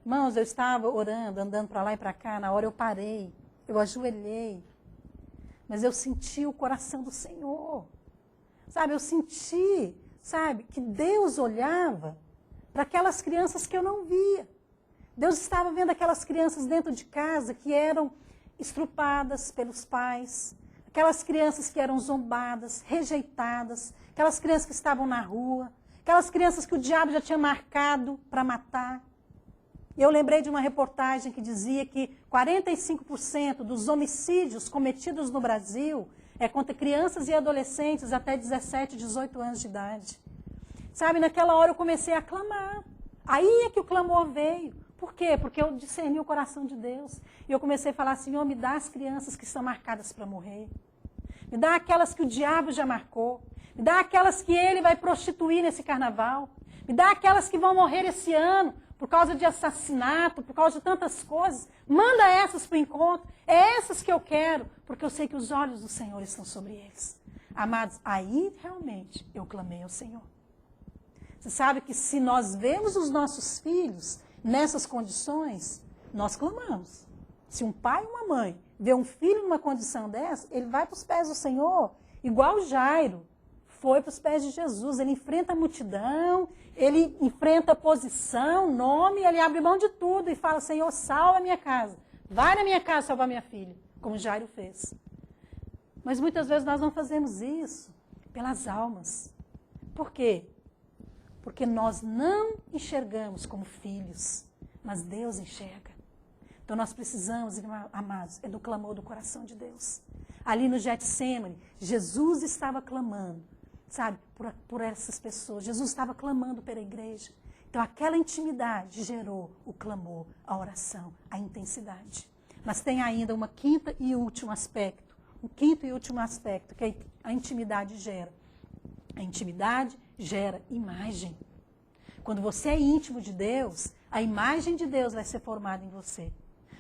Irmãos, eu estava orando, andando para lá e para cá, na hora eu parei, eu ajoelhei, mas eu senti o coração do Senhor. Sabe, eu senti, sabe, que Deus olhava para aquelas crianças que eu não via. Deus estava vendo aquelas crianças dentro de casa que eram estrupadas pelos pais, aquelas crianças que eram zombadas, rejeitadas, aquelas crianças que estavam na rua, aquelas crianças que o diabo já tinha marcado para matar. E eu lembrei de uma reportagem que dizia que 45% dos homicídios cometidos no Brasil é contra crianças e adolescentes até 17, 18 anos de idade. Sabe, naquela hora eu comecei a clamar. Aí é que o clamor veio. Por quê? Porque eu discerni o coração de Deus. E eu comecei a falar, Senhor, me dá as crianças que estão marcadas para morrer. Me dá aquelas que o diabo já marcou. Me dá aquelas que ele vai prostituir nesse carnaval. Me dá aquelas que vão morrer esse ano por causa de assassinato, por causa de tantas coisas. Manda essas para o encontro. É essas que eu quero, porque eu sei que os olhos do Senhor estão sobre eles. Amados, aí realmente eu clamei ao Senhor. Você sabe que se nós vemos os nossos filhos nessas condições, nós clamamos. Se um pai e uma mãe vê um filho numa condição dessa, ele vai para os pés do Senhor, igual Jairo foi para os pés de Jesus. Ele enfrenta a multidão, ele enfrenta a posição, nome, ele abre mão de tudo e fala, Senhor, salva a minha casa. Vai na minha casa salvar minha filha, como Jairo fez. Mas muitas vezes nós não fazemos isso pelas almas. Por quê? Porque nós não enxergamos como filhos, mas Deus enxerga. Então nós precisamos, amados, é do clamor do coração de Deus. Ali no Getsemane, Jesus estava clamando, sabe, por essas pessoas. Jesus estava clamando pela igreja. Então aquela intimidade gerou o clamor, a oração, a intensidade. Mas tem ainda um quinto e último aspecto que a intimidade gera. A intimidade gera imagem. Quando você é íntimo de Deus, a imagem de Deus vai ser formada em você.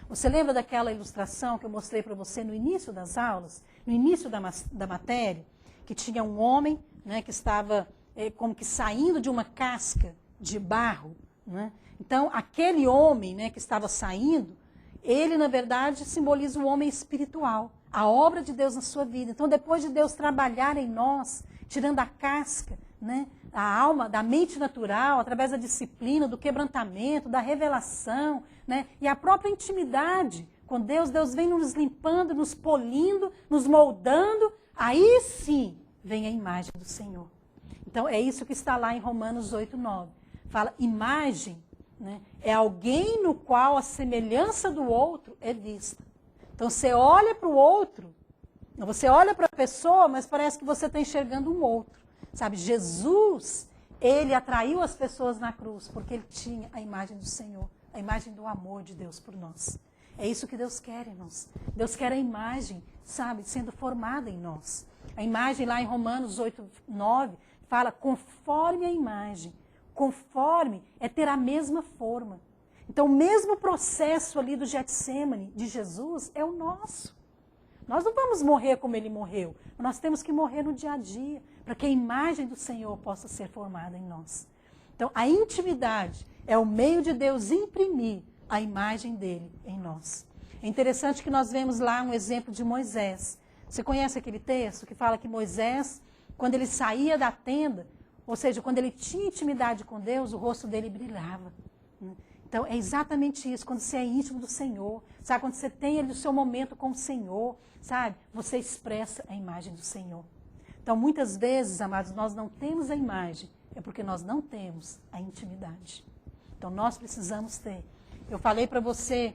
Você lembra daquela ilustração que eu mostrei para você no início das aulas, no início da matéria, que tinha um homem, né, que estava como que saindo de uma casca de barro, né? Então, aquele homem, né, que estava saindo, ele, na verdade, simboliza o homem espiritual, a obra de Deus na sua vida. Então, depois de Deus trabalhar em nós, tirando a casca, né, a alma, da mente natural, através da disciplina, do quebrantamento, da revelação, né, e a própria intimidade com Deus, Deus vem nos limpando, nos polindo, nos moldando, aí sim vem a imagem do Senhor. Então, é isso que está lá em Romanos 8:9. Fala, imagem, né, é alguém no qual a semelhança do outro é vista. Então, você olha para o outro, você olha para a pessoa, mas parece que você está enxergando um outro. Sabe, Jesus, ele atraiu as pessoas na cruz, porque ele tinha a imagem do Senhor, a imagem do amor de Deus por nós. É isso que Deus quer em nós. Deus quer a imagem, sabe, sendo formada em nós. A imagem lá em Romanos 8:9 fala, conforme a imagem. Conforme é ter a mesma forma. Então, o mesmo processo ali do Getsemane, de Jesus, é o nosso. Nós não vamos morrer como ele morreu. Nós temos que morrer no dia a dia, para que a imagem do Senhor possa ser formada em nós. Então, a intimidade é o meio de Deus imprimir a imagem dele em nós. É interessante que nós vemos lá um exemplo de Moisés. Você conhece aquele texto que fala que Moisés, quando ele saía da tenda, ou seja, quando ele tinha intimidade com Deus, o rosto dele brilhava. Então, é exatamente isso, quando você é íntimo do Senhor, sabe? Quando você tem ali o seu momento com o Senhor, sabe? Você expressa a imagem do Senhor. Então, muitas vezes, amados, nós não temos a imagem, é porque nós não temos a intimidade. Então, nós precisamos ter. Eu falei para você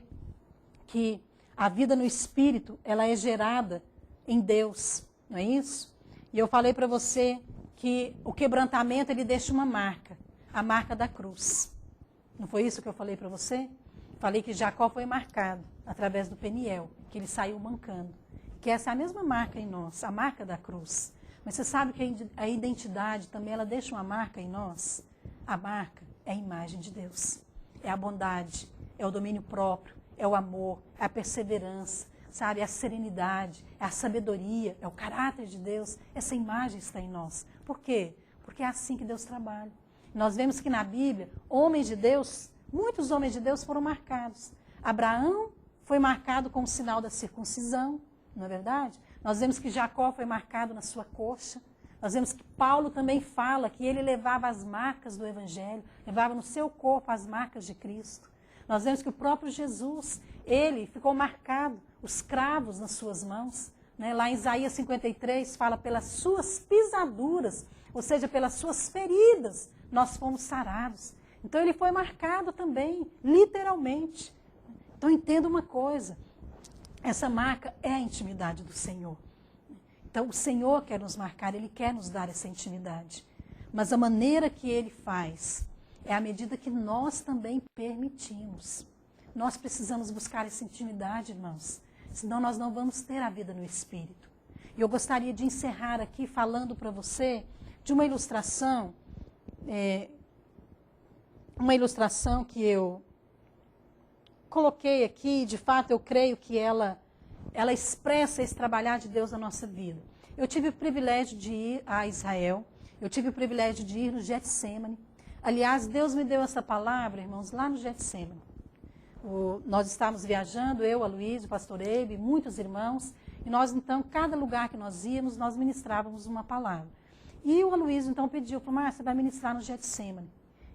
que a vida no Espírito, ela é gerada em Deus, não é isso? E eu falei para você que o quebrantamento, ele deixa uma marca, a marca da cruz. Não foi isso que eu falei para você? Falei que Jacó foi marcado através do Peniel, que ele saiu mancando. que essa é a mesma marca em nós, a marca da cruz. Mas você sabe que a identidade também, ela deixa uma marca em nós? A marca é a imagem de Deus. É a bondade, é o domínio próprio, é o amor, é a perseverança, sabe? É a serenidade, é a sabedoria, é o caráter de Deus. Essa imagem está em nós. Por quê? Porque é assim que Deus trabalha. Nós vemos que na Bíblia, homens de Deus, muitos homens de Deus foram marcados. Abraão foi marcado com o sinal da circuncisão, não é verdade? Nós vemos que Jacó foi marcado na sua coxa. Nós vemos que Paulo também fala que ele levava as marcas do Evangelho, levava no seu corpo as marcas de Cristo. Nós vemos que o próprio Jesus, ele ficou marcado, os cravos nas suas mãos. Né? Lá em Isaías 53 fala pelas suas pisaduras, ou seja, pelas suas feridas, nós fomos sarados. Então ele foi marcado também, literalmente. Então entenda uma coisa, essa marca é a intimidade do Senhor. Então o Senhor quer nos marcar, Ele quer nos dar essa intimidade. Mas a maneira que Ele faz é à medida que nós também permitimos. Nós precisamos buscar essa intimidade, irmãos, senão nós não vamos ter a vida no Espírito. E eu gostaria de encerrar aqui falando para você de uma ilustração que eu coloquei aqui, de fato eu creio que ela expressa esse trabalhar de Deus na nossa vida. Eu tive o privilégio de ir a Israel, eu tive o privilégio de ir no Getsêmani. Aliás, Deus me deu essa palavra, irmãos, lá no Getsêmani. Nós estávamos viajando, eu, a Luísa, o pastor Eibe, muitos irmãos, e nós então, cada lugar que nós íamos, nós ministrávamos uma palavra. E o Aloysio então pediu para o Márcio, você vai ministrar no Getsêmani.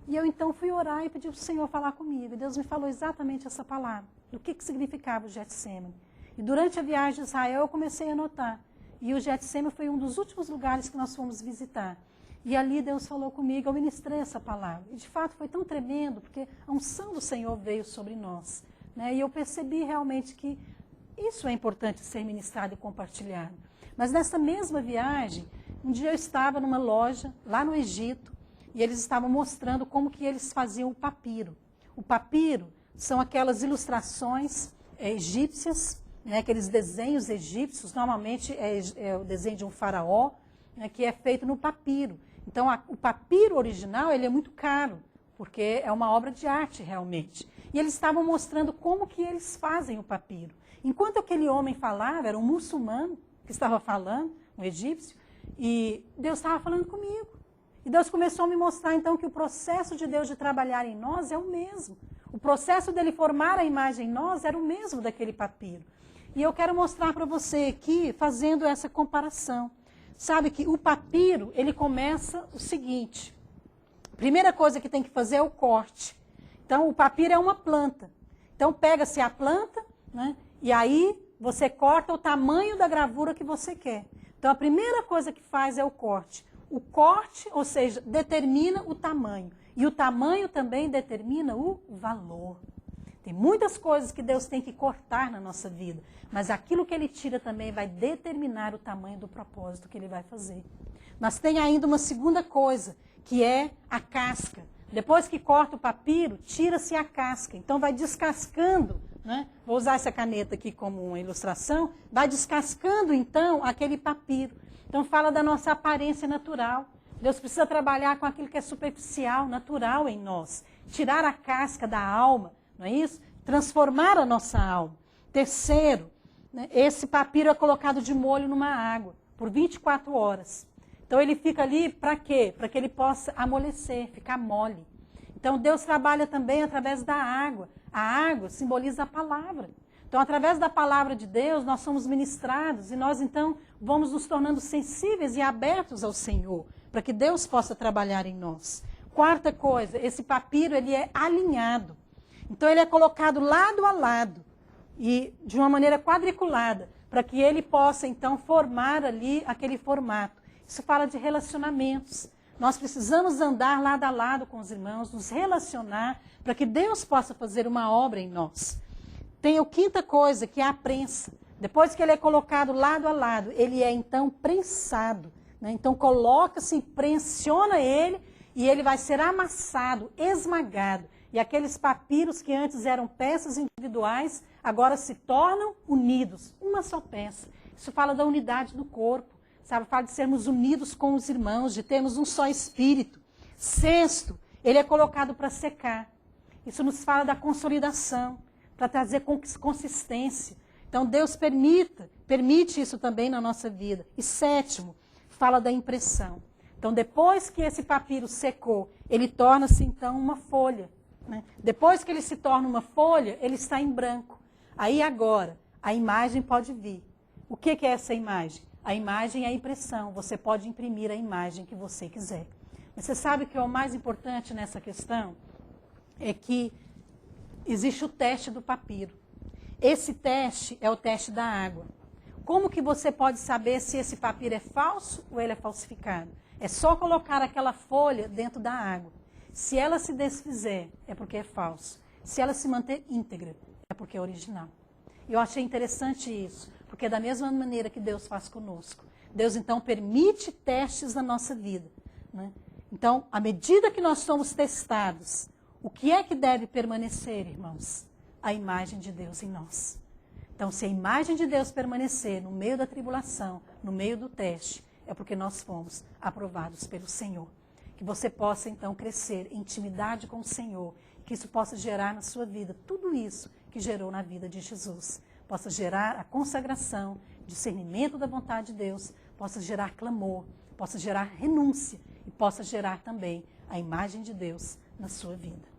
E eu então fui orar e pedi para o Senhor falar comigo. E Deus me falou exatamente essa palavra, do que significava o Getsêmani. E durante a viagem de Israel eu comecei a notar. E o Getsêmani foi um dos últimos lugares que nós fomos visitar. E ali Deus falou comigo, eu ministrei essa palavra. E de fato foi tão tremendo, porque a unção do Senhor veio sobre nós. Né? E eu percebi realmente que isso é importante ser ministrado e compartilhado. Mas nessa mesma viagem, um dia eu estava numa loja lá no Egito, e eles estavam mostrando como que eles faziam o papiro. O papiro são aquelas ilustrações egípcias, né, aqueles desenhos egípcios, normalmente é o desenho de um faraó, né, que é feito no papiro. Então, o papiro original ele é muito caro, porque é uma obra de arte realmente. E eles estavam mostrando como que eles fazem o papiro. Enquanto aquele homem falava, era um muçulmano que estava falando, um egípcio, e Deus estava falando comigo. E Deus começou a me mostrar, então, que o processo de Deus de trabalhar em nós é o mesmo. O processo dele formar a imagem em nós era o mesmo daquele papiro. E eu quero mostrar para você aqui, fazendo essa comparação. Sabe que o papiro, ele começa o seguinte. A primeira coisa que tem que fazer é o corte. Então, o papiro é uma planta. Então, pega-se a planta, né, e aí você corta o tamanho da gravura que você quer. Então, a primeira coisa que faz é o corte. O corte, ou seja, determina o tamanho. E o tamanho também determina o valor. Tem muitas coisas que Deus tem que cortar na nossa vida. Mas aquilo que Ele tira também vai determinar o tamanho do propósito que Ele vai fazer. Mas tem ainda uma segunda coisa, que é a casca. Depois que corta o papiro, tira-se a casca. Então vai descascando, né? Vou usar essa caneta aqui como uma ilustração. Vai descascando, então, aquele papiro. Então fala da nossa aparência natural. Deus precisa trabalhar com aquilo que é superficial, natural em nós. Tirar a casca da alma, não é isso? Transformar a nossa alma. Terceiro, né, esse papiro é colocado de molho numa água por 24 horas. Então ele fica ali para quê? Para que ele possa amolecer, ficar mole. Então Deus trabalha também através da água. A água simboliza a palavra. Então, através da palavra de Deus, nós somos ministrados e nós, então, vamos nos tornando sensíveis e abertos ao Senhor, para que Deus possa trabalhar em nós. Quarta coisa, esse papiro, ele é alinhado. Então, ele é colocado lado a lado e de uma maneira quadriculada, para que ele possa, então, formar ali aquele formato. Isso fala de relacionamentos. Nós precisamos andar lado a lado com os irmãos, nos relacionar, para que Deus possa fazer uma obra em nós. Tem a quinta coisa, que é a prensa. Depois que ele é colocado lado a lado, ele é então prensado. Né? Então coloca-se, pressiona ele e ele vai ser amassado, esmagado. E aqueles papiros que antes eram peças individuais, agora se tornam unidos, uma só peça. Isso fala da unidade do corpo, sabe? Fala de sermos unidos com os irmãos, de termos um só espírito. Sexto, ele é colocado para secar. Isso nos fala da consolidação, para trazer consistência. Então, Deus permite isso também na nossa vida. E sétimo, fala da impressão. Então, depois que esse papiro secou, ele torna-se, então, uma folha. Né? Depois que ele se torna uma folha, ele está em branco. Aí, agora, a imagem pode vir. O que é essa imagem? A imagem é a impressão. Você pode imprimir a imagem que você quiser. Mas você sabe que é o mais importante nessa questão? É que existe o teste do papiro. Esse teste é o teste da água. Como que você pode saber se esse papiro é falso ou ele é falsificado? É só colocar aquela folha dentro da água. Se ela se desfizer, é porque é falso. Se ela se manter íntegra, é porque é original. E eu achei interessante isso, porque da mesma maneira que Deus faz conosco, Deus então permite testes na nossa vida. Né? Então, à medida que nós somos testados, o que é que deve permanecer, irmãos? A imagem de Deus em nós. Então, se a imagem de Deus permanecer no meio da tribulação, no meio do teste, é porque nós fomos aprovados pelo Senhor. Que você possa, então, crescer em intimidade com o Senhor, que isso possa gerar na sua vida tudo isso que gerou na vida de Jesus. Possa gerar a consagração, discernimento da vontade de Deus, possa gerar clamor, possa gerar renúncia e possa gerar também a imagem de Deus na sua vida.